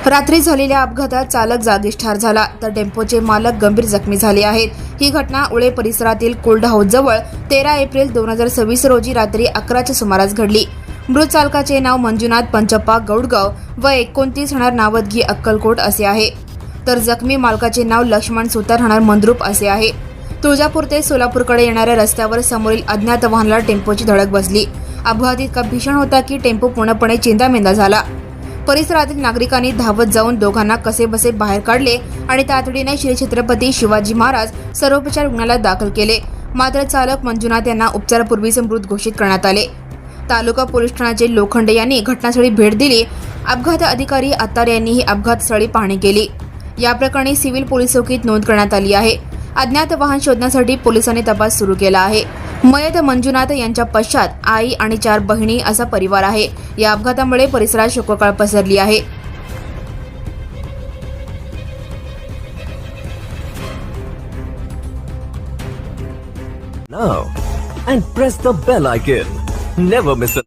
रात्री झालेल्या अपघातात चालक जागीच ठार झाला तर टेम्पोचे मालक गंभीर जखमी झाले आहेत। ही घटना उळे परिसरातील कोल्ड हाऊस जवळ 13 एप्रिल 2026 रोजी रात्री 11च्या सुमारास घडली। मृत चालकाचे नाव मंजुनाथ पंचप्पा गौडगाव व 29 राहणार नावदगी अक्कलकोट असे आहे, तर जखमी मालकाचे नाव लक्ष्मण सुतार राहणार मंद्रुप असे आहे। तुळजापूर ते सोलापूरकडे येणाऱ्या रस्त्यावर समोरील अज्ञात वाहनाला टेम्पोची धडक बसली। अपघात इतका भीषण होता की टेम्पो पूर्णपणे चिंतामेंदा झाला। परिसरातील नागरिकांनी धावत जाऊन दोघांना कसेबसे बाहेर काढले आणि तातडीने श्री छत्रपती शिवाजी महाराज सर्वोपचार रुग्णालयात दाखल केले। मात्र चालक मंजुनाथ यांना उपचारापूर्वीच मृत घोषित करण्यात आले। तालुका पोलीस ठाण्याचे लोखंडे यांनी घटनास्थळी भेट दिली। अपघात अधिकारी आत्तार यांनीही अपघातस्थळी पाहणी केली। या प्रकरणी सिव्हिल पोलीस चौकीत नोंद करण्यात आली आहे। अज्ञात वाहन शोधण्यासाठी पोलिसांनी तपास सुरू केला आहे। मयत मंजुनाथ यांच्या पश्चात आई आणि 4 बहिणी असा परिवार आहे। या अपघातामुळे परिसरात शोककळा पसरली आहे। Now and press the bell icon. Never miss a